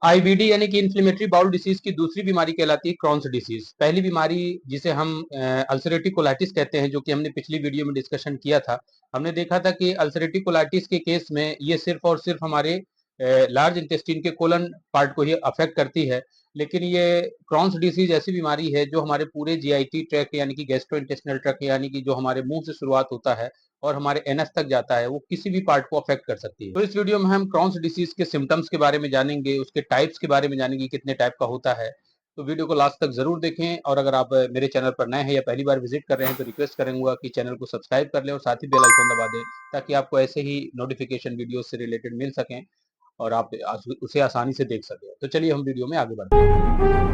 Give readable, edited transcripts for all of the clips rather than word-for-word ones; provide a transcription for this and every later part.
IBD यानी कि inflammatory bowel disease की दूसरी बीमारी कहलाती है क्रॉन्स डिसीज। पहली बीमारी जिसे हम अल्सरेटिव कोलाइटिस कहते हैं, जो कि हमने पिछली वीडियो में डिस्कशन किया था। हमने देखा था कि अल्सरेटिव कोलाइटिस के केस में ये सिर्फ और सिर्फ हमारे लार्ज इंटेस्टाइन के कोलन पार्ट को ही अफेक्ट करती है। लेकिन ये क्रॉन्स डिसीज ऐसी बीमारी है जो हमारे पूरे जीआईटी ट्रैक यानी कि गैस्ट्रो इंटेस्टिनल ट्रैक यानी कि जो हमारे मुंह से शुरुआत होता है और हमारे एनएस तक जाता है, वो किसी भी पार्ट को अफेक्ट कर सकती है। तो इस वीडियो में हम क्रॉन्स डिसीज के सिम्टम्स के बारे में जानेंगे, उसके टाइप्स के बारे में जानेंगे, कितने टाइप का होता है। तो वीडियो को लास्ट तक जरूर देखें, और अगर आप मेरे चैनल पर नए हैं या पहली बार विजिट कर रहे हैं तो रिक्वेस्ट करूंगा कि चैनल को सब्सक्राइब कर लें और साथ ही बेल आइकन दबा दें, ताकि आपको ऐसे ही नोटिफिकेशन वीडियो से रिलेटेड मिल सकें और आप उसे आसानी से देख सकें। तो चलिए हम वीडियो में आगे बढ़ते हैं।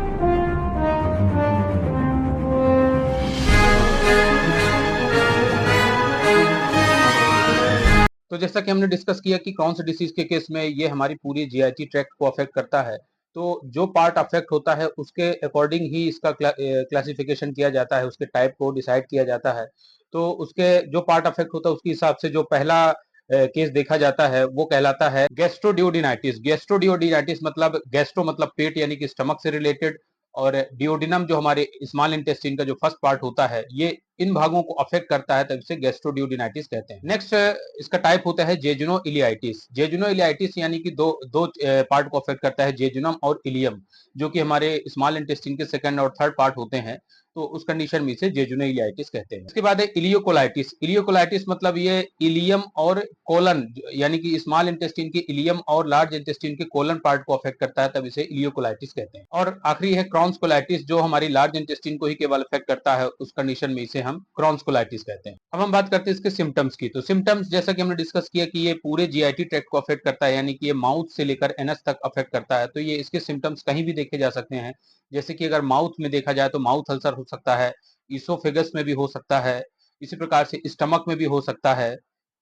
तो जैसा कि हमने डिस्कस किया कि क्रॉन्स डिसीज के केस में ये हमारी पूरी जीआईटी ट्रैक्ट को अफेक्ट करता है। तो जो पार्ट अफेक्ट होता है उसके अकॉर्डिंग ही इसका क्लासिफिकेशन किया जाता है, उसके टाइप को डिसाइड किया जाता है। तो उसके जो पार्ट अफेक्ट होता है उसके हिसाब से जो पहला केस देखा जाता है वो कहलाता है गैस्ट्रोडियोडिनाइटिस। गैस्ट्रोडियोडिनाइटिस मतलब गैस्ट्रो मतलब पेट यानी कि स्टमक से रिलेटेड, और डियोडिनम जो हमारे स्मॉल इंटेस्टाइन का जो फर्स्ट पार्ट होता है, ये इन भागों को अफेक्ट करता है, तब इसे गैस्ट्रोडियोडिनाइटिस कहते हैं। नेक्स्ट इसका टाइप होता है जेजुनो इलियाइटिस। जेजुनो इलियाइटिस यानी कि दो दो पार्ट को अफेक्ट करता है, जेजुनम और इलियम, जो कि हमारे स्मॉल इंटेस्टाइन के सेकंड और थर्ड पार्ट होते हैं। तो उस कंडीशन में इसे जेजुनो इलियाइटिस कहते हैं। इसके बाद है इलियोकोलाइटिस। इलियोकोलाइटिस मतलब ये इलियम और कोलन यानी कि स्मॉल इंटेस्टाइन के इलियम और लार्ज इंटेस्टाइन के कोलन पार्ट को अफेक्ट करता है, तब इसे इलियोकोलाइटिस कहते हैं। और आखिरी है क्रॉन्स कोलाइटिस, जो हमारी लार्ज इंटेस्टाइन को ही केवल अफेक्ट करता है, उस कंडीशन में इसे हम क्रॉन्स कोलाइटिस कहते हैं। अब हम बात करते हैं इसके सिम्टम्स की। तो सिम्टम्स जैसा कि हमने डिस्कस किया कि ये पूरे जीआईटी ट्रैक्ट को अफेक्ट करता है, यानी कि ये माउथ से लेकर एनस तक अफेक्ट करता है। तो ये इसके सिम्टम्स कहीं भी देखे जा सकते हैं। जैसे कि अगर माउथ में देखा जाए तो माउथ अल्सर हो सकता है, इसोफेगस में भी हो सकता है, इसी प्रकार से स्टमक में भी हो सकता है,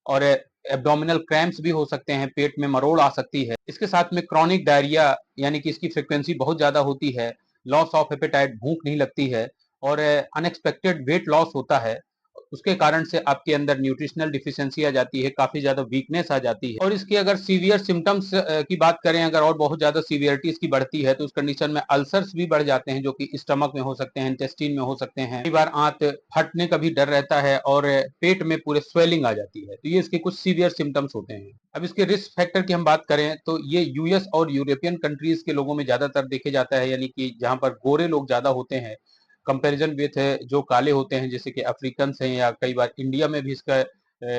और एब्डोमिनल क्रैम्प्स भी हो सकते हैं, पेट में मरोड़ आ सकती है। इसके साथ में क्रॉनिक डायरिया यानी कि इसकी फ्रिक्वेंसी बहुत ज्यादा होती है, लॉस ऑफ एपेटाइट भूख नहीं लगती है, और अनएक्सपेक्टेड वेट लॉस होता है। उसके कारण से आपके अंदर न्यूट्रिशनल डिफिशियंसी आ जाती है, काफी ज्यादा वीकनेस आ जाती है। और इसकी अगर सीवियर सिम्टम्स की बात करें, अगर और बहुत ज्यादा सीवियरिटी इसकी बढ़ती है, तो उस कंडीशन में अल्सर्स भी बढ़ जाते हैं, जो कि स्टमक में हो सकते हैं, इंटेस्टाइन में हो सकते हैं। कई बार आंत फटने का भी डर रहता है और पेट में पूरे स्वेलिंग आ जाती है। तो ये इसके कुछ सीवियर सिम्टम्स होते हैं। अब इसके रिस्क फैक्टर की हम बात करें तो ये यूएस और यूरोपियन कंट्रीज के लोगों में ज्यादातर देखे जाता है, यानी कि जहां पर गोरे लोग ज्यादा होते हैं कंपैरिजन विथ जो काले होते हैं, जैसे कि अफ्रीकन हैं, या कई बार इंडिया में भी इसका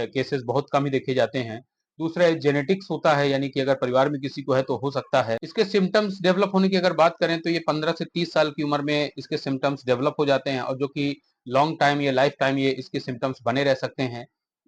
केसेस बहुत कम ही देखे जाते हैं। दूसरा जेनेटिक्स होता है, यानी कि अगर परिवार में किसी को है तो हो सकता है। इसके सिम्टम्स डेवलप होने की अगर बात करें तो ये 15 से 30 साल की उम्र में इसके सिम्टम्स डेवलप हो जाते हैं, और जो कि लॉन्ग टाइम या लाइफ टाइम ये इसके सिम्टम्स बने रह सकते हैं।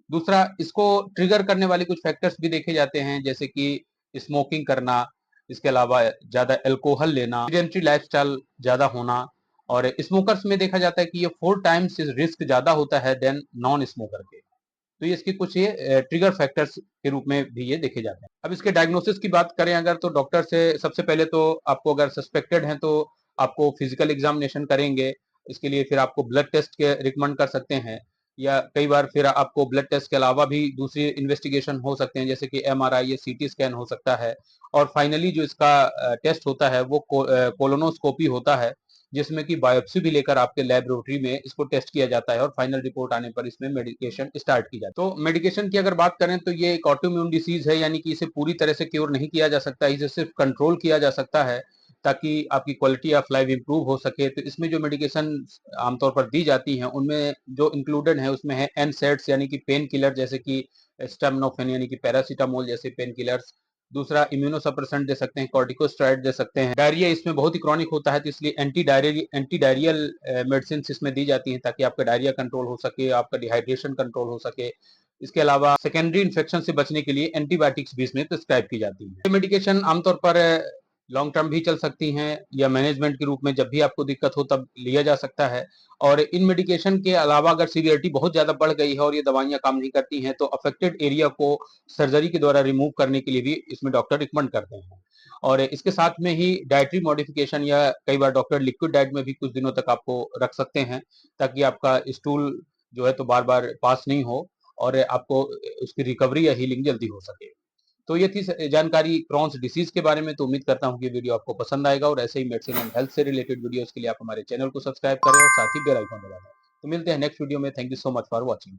दूसरा, इसको ट्रिगर करने वाले कुछ फैक्टर्स भी देखे जाते हैं, जैसे कि स्मोकिंग करना, इसके अलावा ज्यादा अल्कोहल लेना, सेडेंटरी लाइफस्टाइल ज्यादा होना, और स्मोकर्स में देखा जाता है कि ये 4 टाइम्स रिस्क ज्यादा होता है देन नॉन स्मोकर के। तो ये इसके कुछ ये ट्रिगर फैक्टर्स के रूप में भी ये देखे जाते हैं। अब इसके डायग्नोसिस की बात करें अगर, तो डॉक्टर से सबसे पहले तो आपको अगर सस्पेक्टेड है तो आपको फिजिकल एग्जामिनेशन करेंगे। इसके लिए फिर आपको ब्लड टेस्ट के रिकमेंड कर सकते हैं, या कई बार फिर आपको ब्लड टेस्ट के अलावा भी दूसरी इन्वेस्टिगेशन हो सकते हैं, जैसे कि एमआरआई या सीटी स्कैन हो सकता है। और फाइनली जो इसका टेस्ट होता है वो कोलोनोस्कोपी होता है, जिसमें कि बायोप्सी भी लेकर आपके लेबोरेटरी में इसको टेस्ट किया जाता है, और फाइनल रिपोर्ट आने पर इसमें मेडिकेशन स्टार्ट की जाती है। तो मेडिकेशन की अगर बात करें तो ये एक ऑटोइम्यून डिसीज है, यानी कि इसे पूरी तरह से क्योर नहीं किया जा सकता, इसे सिर्फ कंट्रोल किया जा सकता है, ताकि आपकी क्वालिटी ऑफ लाइफ इंप्रूव हो सके। तो इसमें जो मेडिकेशन आमतौर पर दी जाती हैं उनमें जो इंक्लूडेड है उसमें है एनसेड्स यानी कि पेन किलर, जैसे कि स्टेमिनोफेन यानी कि पैरासीटामोल जैसे पेन किलर्स। दूसरा, इम्यूनोसप्रेसेंट दे सकते हैं, कॉर्टिकोस्टेरॉइड दे सकते हैं। डायरिया इसमें बहुत ही क्रॉनिक होता है, तो इसलिए एंटी डायरियल मेडिसिन इसमें दी जाती हैं, ताकि आपका डायरिया कंट्रोल हो सके, आपका डिहाइड्रेशन कंट्रोल हो सके। इसके अलावा सेकेंडरी इन्फेक्शन से बचने के लिए एंटीबायोटिक्स भी इसमें प्रिस्क्राइब की जाती है। मेडिकेशन आमतौर पर लॉन्ग टर्म भी चल सकती हैं, या मैनेजमेंट के रूप में जब भी आपको दिक्कत हो तब लिया जा सकता है। और इन मेडिकेशन के अलावा अगर सीवियरिटी बहुत ज्यादा बढ़ गई है और ये दवाइयां काम नहीं करती हैं, तो अफेक्टेड एरिया को सर्जरी के द्वारा रिमूव करने के लिए भी इसमें डॉक्टर रिकमेंड करते हैं। और इसके साथ में ही डाइटरी मॉडिफिकेशन, या कई बार डॉक्टर लिक्विड डाइट में भी कुछ दिनों तक आपको रख सकते हैं, ताकि आपका स्टूल जो है तो बार बार पास नहीं हो, और आपको उसकी रिकवरी या हीलिंग जल्दी हो सके। तो ये थी जानकारी क्रॉन्स डिसीज के बारे में। तो उम्मीद करता हूँ कि वीडियो आपको पसंद आएगा और ऐसे ही मेडिसिन एंड हेल्थ से रिलेटेड वीडियोस के लिए आप हमारे चैनल को सब्सक्राइब करें और साथ ही बेल आइकन दबा दें। तो मिलते हैं नेक्स्ट वीडियो में। Thank you so much for watching.